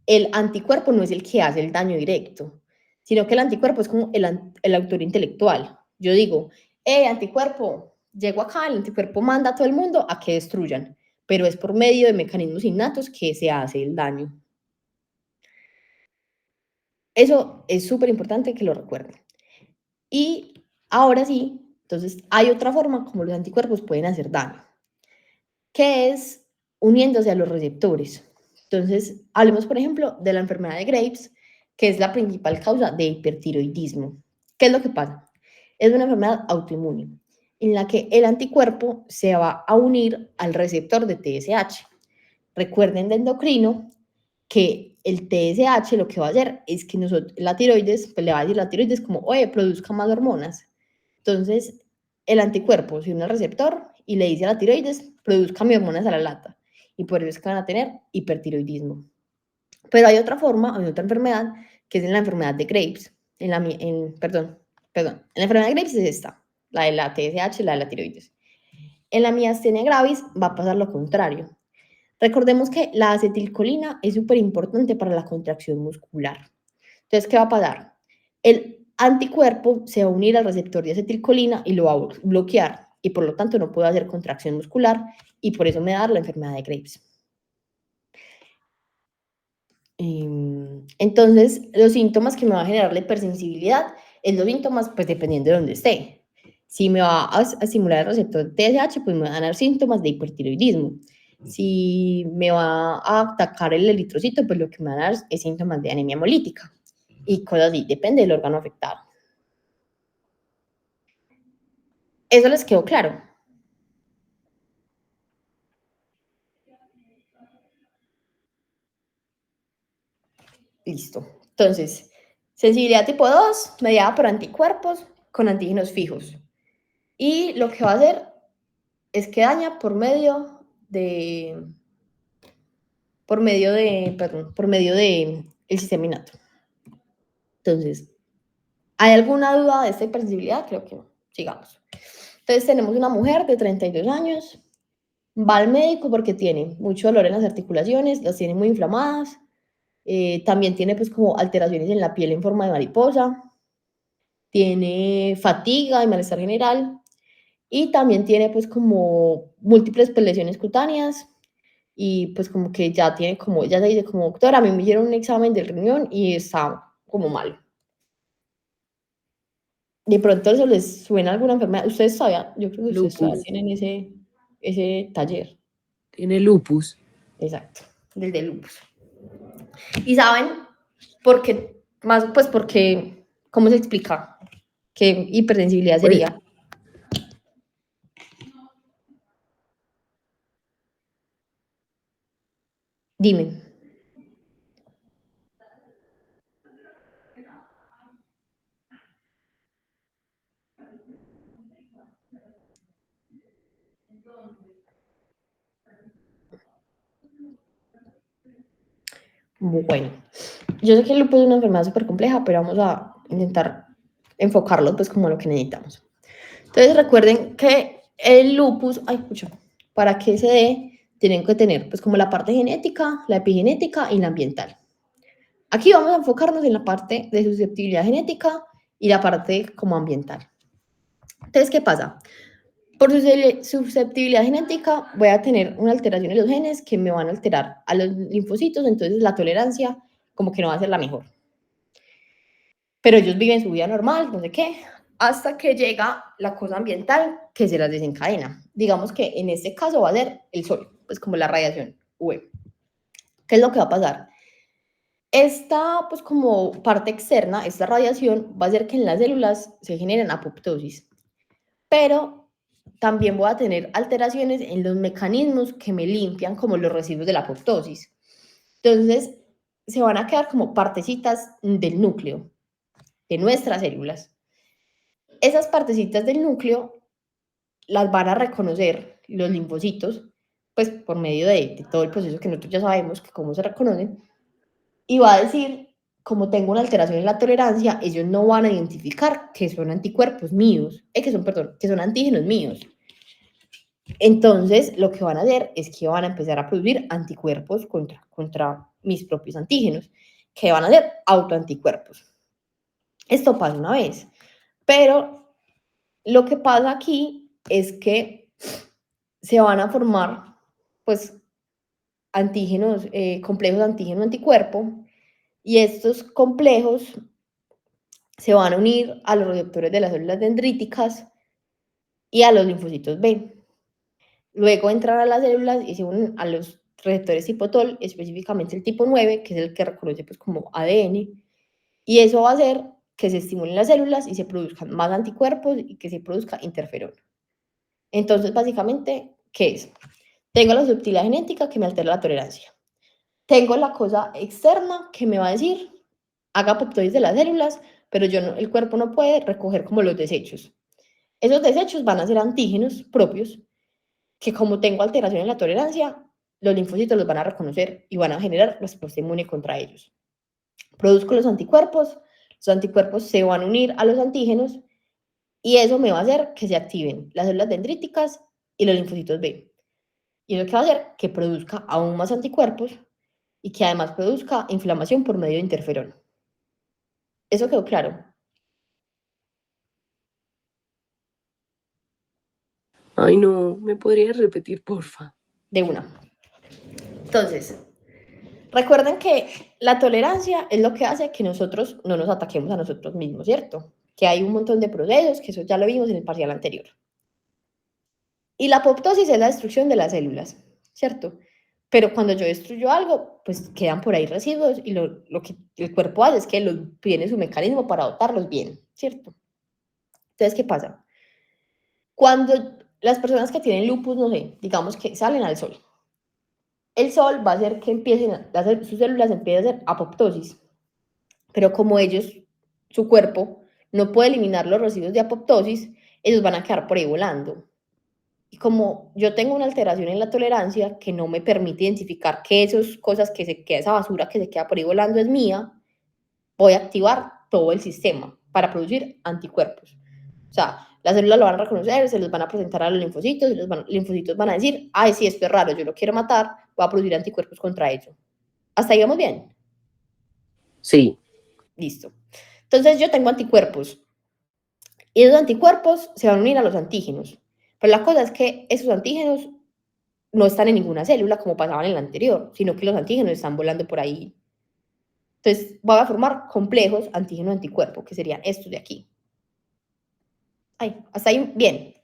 el anticuerpo no es el que hace el daño directo, sino que el anticuerpo es como el autor intelectual. Yo digo, anticuerpo, llego acá, el anticuerpo manda a todo el mundo a que destruyan, pero es por medio de mecanismos innatos que se hace el daño. Eso es súper importante que lo recuerden. Y ahora sí, entonces hay otra forma como los anticuerpos pueden hacer daño, que es uniéndose a los receptores. Entonces, hablemos, por ejemplo, de la enfermedad de Graves, que es la principal causa de hipertiroidismo. ¿Qué es lo que pasa? Es una enfermedad autoinmune en la que el anticuerpo se va a unir al receptor de TSH. Recuerden de endocrino que el TSH lo que va a hacer es que la tiroides, pues le va a decir la tiroides como, oye, produzca más hormonas. Entonces, el anticuerpo se une al receptor y le dice a la tiroides, produzca mis hormonas a la lata. Y por eso es que van a tener hipertiroidismo. Pero hay otra forma, hay otra enfermedad, que es en la enfermedad de Graves. Perdón, en la enfermedad de Graves es esta, la de la TSH, la de la tiroides. En la miastenia gravis va a pasar lo contrario. Recordemos que la acetilcolina es súper importante para la contracción muscular. Entonces, ¿qué va a pasar? El anticuerpo se va a unir al receptor de acetilcolina y lo va a bloquear y por lo tanto no puede hacer contracción muscular y por eso me da la enfermedad de Graves. Entonces, los síntomas que me va a generar la hipersensibilidad es los síntomas, pues dependiendo de dónde esté. Si me va a estimular el receptor TSH, pues me van a dar síntomas de hipertiroidismo. Si me va a atacar el eritrocito, pues lo que me va a dar es síntomas de anemia hemolítica y cosas así, depende del órgano afectado. ¿Eso les quedó claro? Listo. Entonces, sensibilidad tipo 2, mediada por anticuerpos con antígenos fijos. Y lo que va a hacer es que daña por medio de el sistema innato. Entonces, ¿hay alguna duda de esta hipersensibilidad? Creo que no. Sigamos. Entonces, tenemos una mujer de 32 años, va al médico porque tiene mucho dolor en las articulaciones, las tiene muy inflamadas, también tiene pues como alteraciones en la piel en forma de mariposa, tiene fatiga y malestar general, y también tiene pues como múltiples pues, lesiones cutáneas, y pues como que ya tiene como, ya se dice como, doctora, a mí me hicieron un examen del riñón y está como mal. De pronto eso les suena alguna enfermedad. Ustedes todavía, yo creo que ustedes todavía tienen ese taller. Tiene lupus. Exacto, del lupus. Y saben por qué, más pues porque, ¿cómo se explica? ¿Qué hipersensibilidad sería? Dime. Bueno, yo sé que el lupus es una enfermedad súper compleja, pero vamos a intentar enfocarlo pues como lo que necesitamos. Entonces recuerden que el lupus, para que se dé, tienen que tener pues como la parte genética, la epigenética y la ambiental. Aquí vamos a enfocarnos en la parte de susceptibilidad genética y la parte como ambiental. Entonces, ¿qué pasa? Por susceptibilidad genética voy a tener una alteración en los genes que me van a alterar a los linfocitos, entonces la tolerancia como que no va a ser la mejor. Pero ellos viven su vida normal, no sé qué. hasta que llega la cosa ambiental que se las desencadena. Digamos que en este caso va a ser el sol, pues como la radiación UV. ¿Qué es lo que va a pasar? Esta, pues como parte externa, esta radiación va a hacer que en las células se generen apoptosis, pero también voy a tener alteraciones en los mecanismos que me limpian como los residuos de la apoptosis. Entonces, se van a quedar como partecitas del núcleo de nuestras células. Esas partecitas del núcleo las van a reconocer los linfocitos, pues por medio de todo el proceso que nosotros ya sabemos que cómo se reconocen, y va a decir, como tengo una alteración en la tolerancia, ellos no van a identificar que son anticuerpos míos, que son antígenos míos. Entonces, lo que van a hacer es que van a empezar a producir anticuerpos contra mis propios antígenos, que van a ser autoanticuerpos. Esto pasa una vez, pero lo que pasa aquí es que se van a formar, pues, antígenos, complejos antígeno-anticuerpo, y estos complejos se van a unir a los receptores de las células dendríticas y a los linfocitos B. Luego entran a las células y se unen a los receptores tipo TOL, específicamente el tipo 9, que es el que reconoce pues, como ADN, y eso va a hacer que se estimulen las células y se produzcan más anticuerpos y que se produzca interferón. Entonces, básicamente, ¿qué es? Tengo la subtilidad genética que me altera la tolerancia. Tengo la cosa externa que me va a decir, haga apoptosis de las células, pero el cuerpo no puede recoger como los desechos. Esos desechos van a ser antígenos propios, que como tengo alteración en la tolerancia, los linfocitos los van a reconocer y van a generar respuesta inmune contra ellos. Produzco los anticuerpos se van a unir a los antígenos y eso me va a hacer que se activen las células dendríticas y los linfocitos B. Y eso que va a hacer que produzca aún más anticuerpos y que además produzca inflamación por medio de interferón. ¿Eso quedó claro? Ay, no, ¿me podrías repetir, porfa? De una. Entonces, recuerden que la tolerancia es lo que hace que nosotros no nos ataquemos a nosotros mismos, ¿cierto? Que hay un montón de procesos, que eso ya lo vimos en el parcial anterior. Y la apoptosis es la destrucción de las células, ¿cierto? Pero cuando yo destruyo algo, pues quedan por ahí residuos y lo que el cuerpo hace es que tiene su mecanismo para botarlos bien, ¿cierto? Entonces, ¿qué pasa? Cuando las personas que tienen lupus, no sé, digamos que salen al sol, el sol va a hacer que sus células empiecen a hacer apoptosis, pero como su cuerpo, no puede eliminar los residuos de apoptosis, ellos van a quedar por ahí volando. Y como yo tengo una alteración en la tolerancia que no me permite identificar que esas cosas esa basura que se queda por ahí volando es mía, voy a activar todo el sistema para producir anticuerpos. O sea, las células lo van a reconocer, se los van a presentar a los linfocitos, y los linfocitos van a decir, ay, sí, esto es raro, yo lo quiero matar, voy a producir anticuerpos contra ello. ¿Hasta ahí vamos bien? Sí. Listo. Entonces yo tengo anticuerpos y esos anticuerpos se van a unir a los antígenos. Pero la cosa es que esos antígenos no están en ninguna célula como pasaba en la anterior, sino que los antígenos están volando por ahí. Entonces voy a formar complejos antígeno-anticuerpo, que serían estos de aquí. Ay, hasta ahí bien.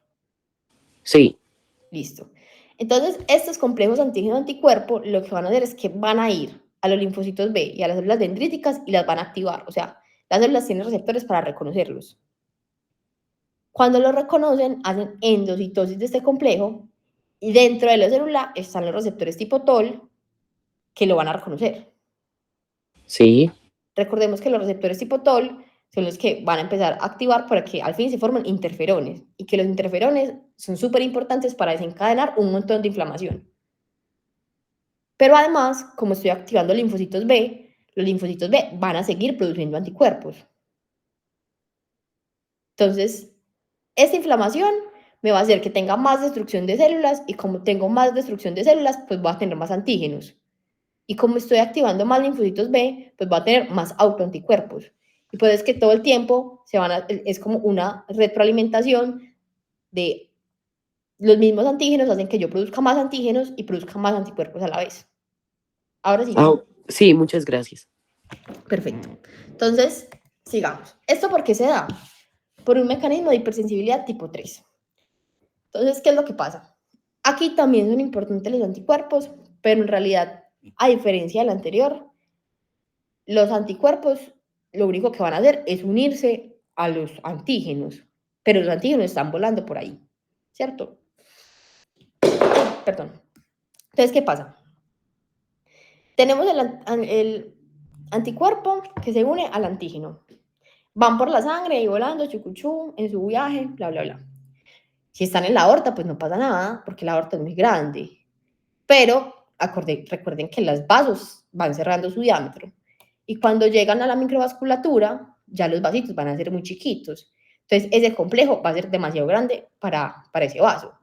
Sí. Listo. Entonces, estos complejos antígeno-anticuerpo lo que van a hacer es que van a ir a los linfocitos B y a las células dendríticas y las van a activar. O sea, las células tienen receptores para reconocerlos. Cuando los reconocen, hacen endocitosis de este complejo y dentro de la célula están los receptores tipo TOL que lo van a reconocer. Sí. Recordemos que los receptores tipo TOL son los que van a empezar a activar para que al fin se formen interferones y que los interferones son súper importantes para desencadenar un montón de inflamación. Pero además, como estoy activando linfocitos B, los linfocitos B van a seguir produciendo anticuerpos. Entonces, esta inflamación me va a hacer que tenga más destrucción de células y como tengo más destrucción de células, pues voy a tener más antígenos. Y como estoy activando más linfocitos B, pues voy a tener más autoanticuerpos. Y pues es que todo el tiempo es como una retroalimentación de los mismos antígenos hacen que yo produzca más antígenos y produzca más anticuerpos a la vez. Ahora sí. Sí, muchas gracias. Perfecto. Entonces, sigamos. ¿Esto por qué se da? por un mecanismo de hipersensibilidad tipo 3. Entonces, ¿qué es lo que pasa? Aquí también son importantes los anticuerpos, pero en realidad, a diferencia del anterior, los anticuerpos lo único que van a hacer es unirse a los antígenos, pero los antígenos están volando por ahí, ¿cierto? Perdón. Entonces, ¿qué pasa? Tenemos el anticuerpo que se une al antígeno. Van por la sangre y volando, chucuchú, en su viaje, bla, bla, bla. Si están en la aorta, pues no pasa nada, porque la aorta es muy grande. Pero recuerden que los vasos van cerrando su diámetro. Y cuando llegan a la microvasculatura, ya los vasitos van a ser muy chiquitos. Entonces, ese complejo va a ser demasiado grande para ese vaso.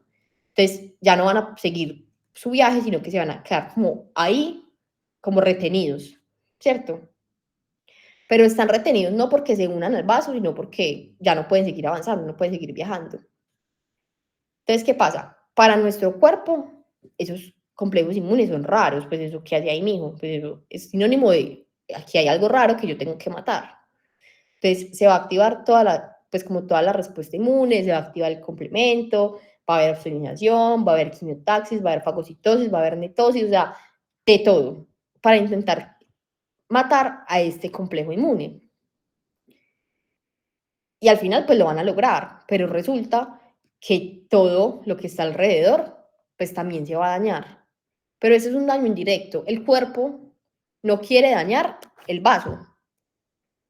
Entonces, ya no van a seguir su viaje, sino que se van a quedar como ahí, como retenidos, ¿cierto? Pero están retenidos no porque se unan al vaso, sino porque ya no pueden seguir avanzando, no pueden seguir viajando. Entonces, ¿qué pasa? Para nuestro cuerpo, esos complejos inmunes son raros, pues eso que hace ahí, mijo, pues eso es sinónimo de aquí hay algo raro que yo tengo que matar. Entonces, se va a activar pues como toda la respuesta inmune, se va a activar el complemento, va a haber oxigenización, va a haber quimiotaxis, va a haber fagocitosis, va a haber netosis, o sea, de todo, para intentar matar a este complejo inmune. Y al final, pues lo van a lograr, pero resulta que todo lo que está alrededor, pues también se va a dañar. Pero ese es un daño indirecto. El cuerpo no quiere dañar el vaso,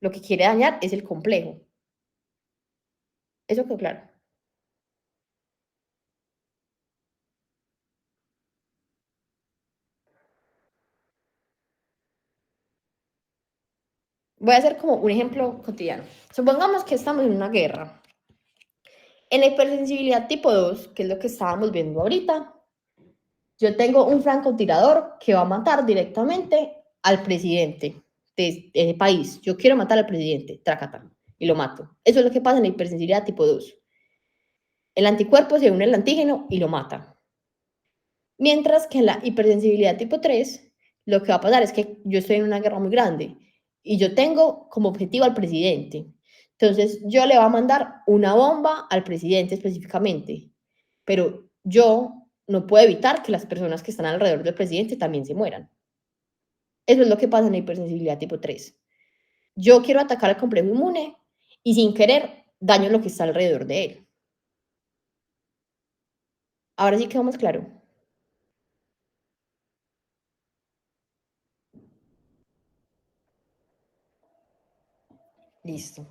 lo que quiere dañar es el complejo. Eso quedó claro. Voy a hacer como un ejemplo cotidiano. Supongamos que estamos en una guerra. En la hipersensibilidad tipo 2, que es lo que estábamos viendo ahorita, yo tengo un francotirador que va a matar directamente al presidente de ese país. Yo quiero matar al presidente, trácata, y lo mato. Eso es lo que pasa en la hipersensibilidad tipo 2. El anticuerpo se une al antígeno y lo mata. Mientras que en la hipersensibilidad tipo 3, lo que va a pasar es que yo estoy en una guerra muy grande y yo tengo como objetivo al presidente. Entonces, yo le voy a mandar una bomba al presidente específicamente, pero yo no puedo evitar que las personas que están alrededor del presidente también se mueran. Eso es lo que pasa en la hipersensibilidad tipo 3. Yo quiero atacar al complejo inmune y sin querer daño lo que está alrededor de él. Ahora sí quedó más claro. Listo.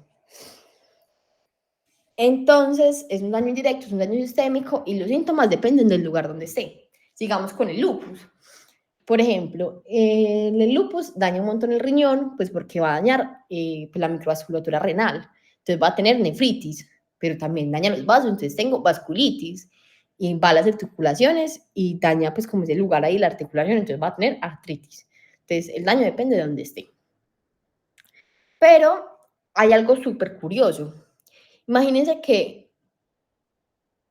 Entonces, es un daño indirecto, es un daño sistémico y los síntomas dependen del lugar donde esté. Sigamos con el lupus. Por ejemplo, el lupus daña un montón el riñón, pues porque va a dañar pues la microvasculatura renal. Entonces va a tener nefritis, pero también daña los vasos, entonces tengo vasculitis y va a las articulaciones y daña pues como ese lugar ahí la articulación, entonces va a tener artritis. Entonces el daño depende de dónde esté. Pero hay algo súper curioso. Imagínense que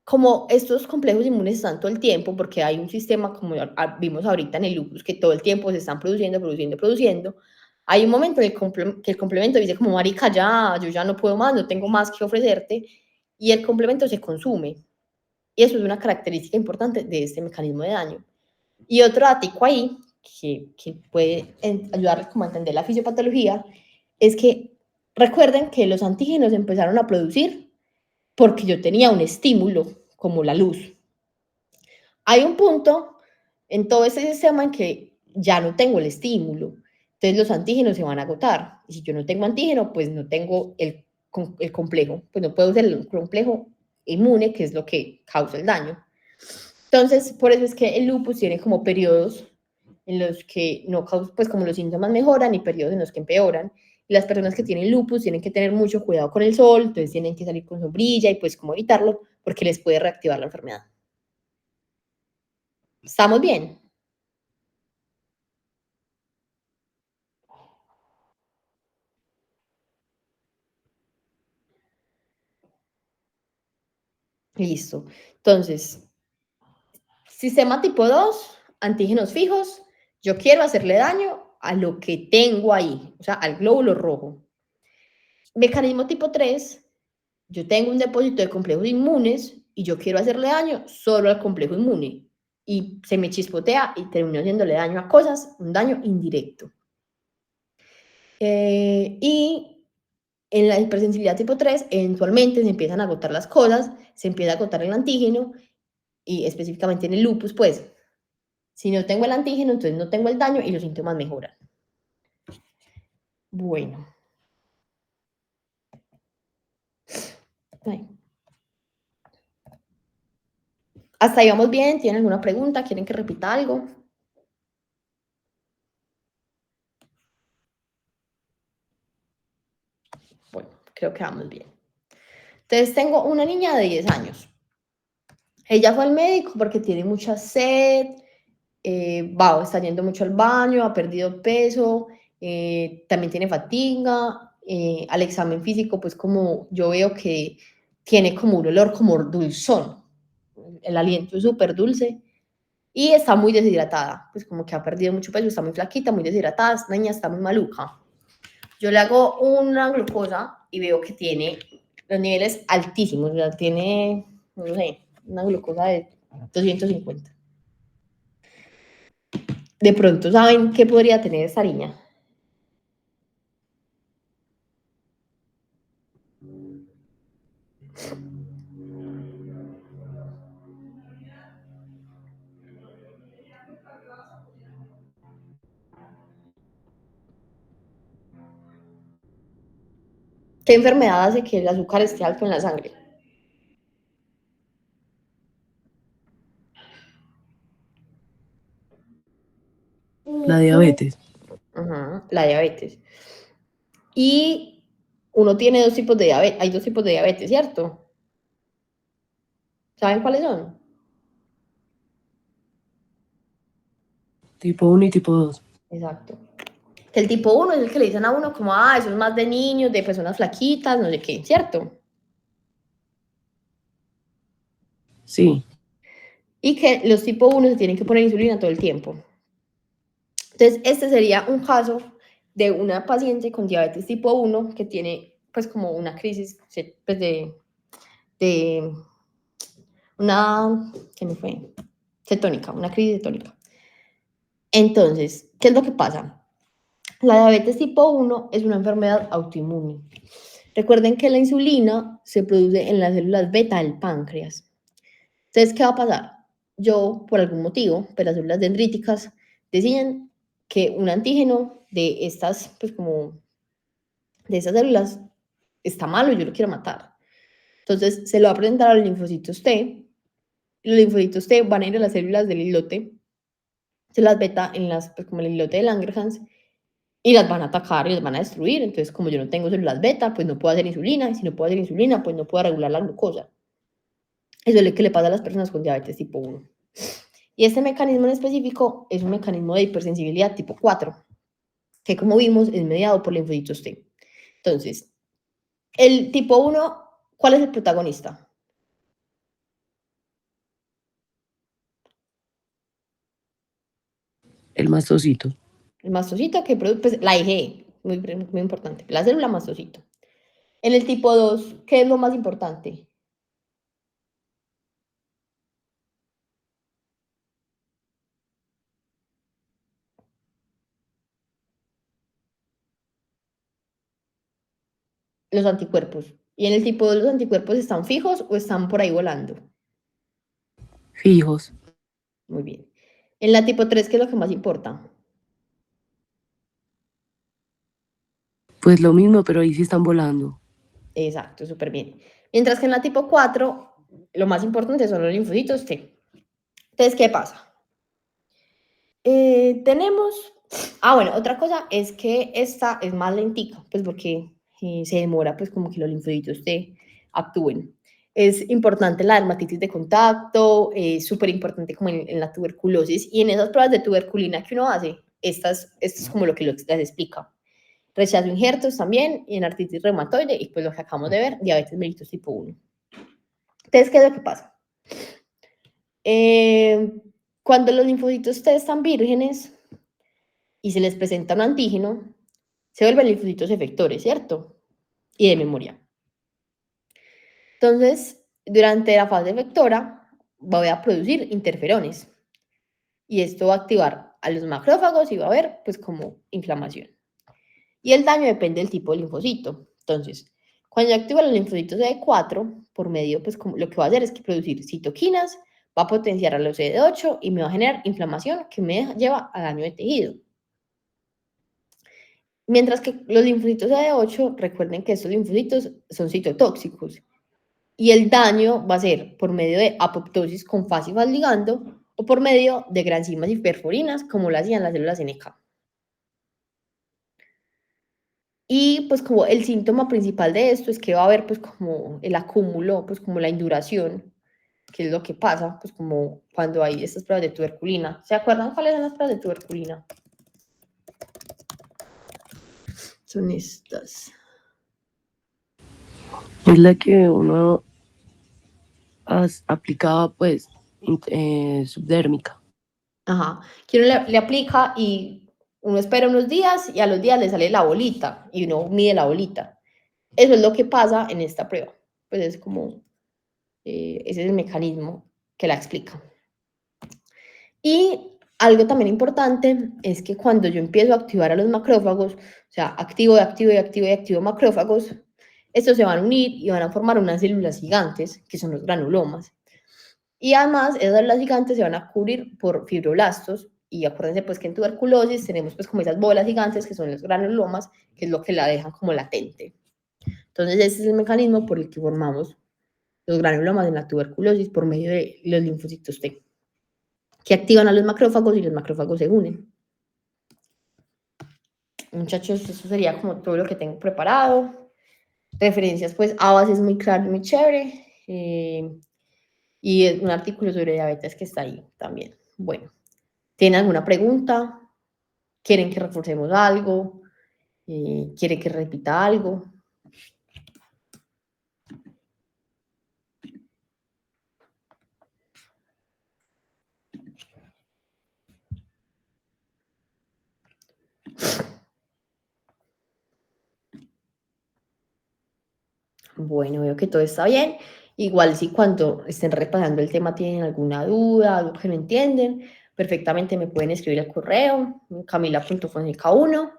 como estos complejos inmunes están todo el tiempo, porque hay un sistema, como vimos ahorita en el lupus, que todo el tiempo se están produciendo, hay un momento en que el complemento dice como, marica, ya, yo ya no puedo más, no tengo más que ofrecerte, y el complemento se consume. Y eso es una característica importante de este mecanismo de daño. Y otro dato ahí, que puede ayudarles como a entender la fisiopatología, es que recuerden que los antígenos empezaron a producir porque yo tenía un estímulo como la luz. Hay un punto en todo este sistema en que ya no tengo el estímulo, entonces los antígenos se van a agotar. Y si yo no tengo antígeno, pues no tengo el complejo, pues no puedo usar el complejo inmune, que es lo que causa el daño. Entonces, por eso es que el lupus tiene como periodos en los que no causa, pues como los síntomas mejoran y periodos en los que empeoran. Y las personas que tienen lupus tienen que tener mucho cuidado con el sol, entonces tienen que salir con sombrilla y pues como evitarlo porque les puede reactivar la enfermedad. ¿Estamos bien? Listo. Entonces, sistema tipo 2, antígenos fijos. Yo quiero hacerle daño a lo que tengo ahí, o sea, al glóbulo rojo. Mecanismo tipo 3, Yo tengo un depósito de complejos inmunes y yo quiero hacerle daño solo al complejo inmune. Y se me chispotea y termino haciéndole daño a cosas, un daño indirecto. Y en la hipersensibilidad tipo 3, eventualmente se empiezan a agotar las cosas, se empieza a agotar el antígeno, y específicamente en el lupus, pues, si no tengo el antígeno, entonces no tengo el daño y los síntomas mejoran. Bueno. Ay. Hasta ahí vamos bien. ¿Tienen alguna pregunta? ¿Quieren que repita algo? Bueno, creo que vamos bien. Entonces tengo una niña de 10 años. Ella fue al médico porque tiene mucha sed, está yendo mucho al baño, ha perdido peso, también tiene fatiga. Al examen físico, pues como yo veo que tiene como un olor como dulzón, el aliento es súper dulce y está muy deshidratada, pues como que ha perdido mucho peso, está muy flaquita, muy deshidratada, esta niña está muy maluca. Yo le hago una glucosa y veo que tiene los niveles altísimos, o sea, tiene, no sé, una glucosa de 250. De pronto, ¿saben qué podría tener esta niña? ¿Qué enfermedad hace que el azúcar esté alto en la sangre? La diabetes. La diabetes. Y uno tiene dos tipos de diabetes, hay dos tipos de diabetes, ¿cierto? ¿Saben cuáles son? Tipo 1 y tipo 2. Exacto. Que el tipo 1 es el que le dicen a uno como, eso es más de niños, de personas flaquitas, no sé qué, ¿cierto? Sí. Y que los tipo 1 se tienen que poner insulina todo el tiempo. Entonces, este sería un caso de una paciente con diabetes tipo 1 que tiene pues como una crisis pues, de una, ¿qué me fue? Cetónica, una crisis cetónica. Entonces, ¿qué es lo que pasa? La diabetes tipo 1 es una enfermedad autoinmune. Recuerden que la insulina se produce en las células beta del páncreas. Entonces, ¿qué va a pasar? Yo, por algún motivo, pues las células dendríticas deciden que un antígeno de estas, pues como de esas células está malo y yo lo quiero matar. Entonces, se lo va a presentar a los linfocitos T. Los linfocitos T van a ir a las células del islote, células beta en las, pues como el islote de Langerhans, y las van a atacar y las van a destruir. Entonces, como yo no tengo células beta, pues no puedo hacer insulina, y si no puedo hacer insulina, pues no puedo regular la glucosa. Eso es lo que le pasa a las personas con diabetes tipo 1. Y este mecanismo en específico es un mecanismo de hipersensibilidad tipo 4, que como vimos es mediado por linfocitos T. Entonces, el tipo 1, ¿cuál es el protagonista? El mastocito. El mastocito que produce, pues, la IgE, muy importante, la célula mastocito. En el tipo 2, ¿qué es lo más importante? Los anticuerpos. Y en el tipo 2, ¿los anticuerpos están fijos o están por ahí volando? Fijos. Muy bien. En la tipo 3, ¿qué es lo que más importa? Pues lo mismo, pero ahí sí están volando. Exacto, súper bien. Mientras que en la tipo 4, lo más importante son los linfocitos T. Entonces, ¿qué pasa? Tenemos... bueno, otra cosa es que esta es más lentica, pues porque se demora, pues como que los linfocitos T actúen. Es importante la dermatitis de contacto, es súper importante como en la tuberculosis y en esas pruebas de tuberculina que uno hace, esto es como lo que les explica. Rechazo injertos también, y en artritis reumatoide, y pues lo que acabamos de ver, diabetes mellitus tipo 1. Entonces, ¿qué es lo que pasa? Cuando los linfocitos T están vírgenes y se les presenta un antígeno, se vuelven linfocitos efectores, ¿cierto? Y de memoria. Entonces, durante la fase efectora voy a producir interferones y esto va a activar a los macrófagos y va a haber pues como inflamación. Y el daño depende del tipo de linfocito. Entonces, cuando yo activo los linfocitos CD4, por medio, pues como lo que va a hacer es que producir citoquinas, va a potenciar a los CD8 y me va a generar inflamación que me lleva a daño de tejido. Mientras que los linfocitos CD8, recuerden que estos linfocitos son citotóxicos y el daño va a ser por medio de apoptosis con fase ligando o por medio de granzimas y perforinas, como lo hacían las células NK. Y pues como el síntoma principal de esto es que va a haber pues como el acúmulo, pues como la induración, que es lo que pasa, pues como cuando hay estas pruebas de tuberculina. ¿Se acuerdan cuáles son las pruebas de tuberculina? Son estas. Es la que uno aplicaba pues subdérmica. Ajá, que uno le aplica y uno espera unos días y a los días le sale la bolita y uno mide la bolita. Eso es lo que pasa en esta prueba. Pues es como, ese es el mecanismo que la explica. Y algo también importante es que cuando yo empiezo a activar a los macrófagos, o sea, activo macrófagos, estos se van a unir y van a formar unas células gigantes, que son los granulomas. Y además, esas células gigantes se van a cubrir por fibroblastos. Y acuérdense pues que en tuberculosis tenemos pues como esas bolas gigantes que son los granulomas, que es lo que la dejan como latente. Entonces, ese es el mecanismo por el que formamos los granulomas en la tuberculosis por medio de los linfocitos T, que activan a los macrófagos y los macrófagos se unen. Muchachos, eso sería como todo lo que tengo preparado. Referencias, pues, Abbas es muy claro y muy chévere. Y es un artículo sobre diabetes que está ahí también. Bueno, ¿tienen alguna pregunta? ¿Quieren que reforcemos algo? ¿Quieren que repita algo? Bueno, veo que todo está bien. Igual si cuando estén repasando el tema tienen alguna duda, algo que no entienden, perfectamente me pueden escribir al correo, camila.fonseca1,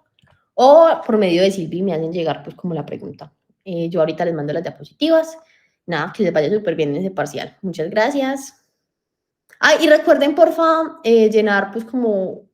o por medio de Silvi me hacen llegar pues como la pregunta. Yo ahorita les mando las diapositivas. Nada, que les vaya súper bien en ese parcial. Muchas gracias. Ah, y recuerden, porfa, llenar pues como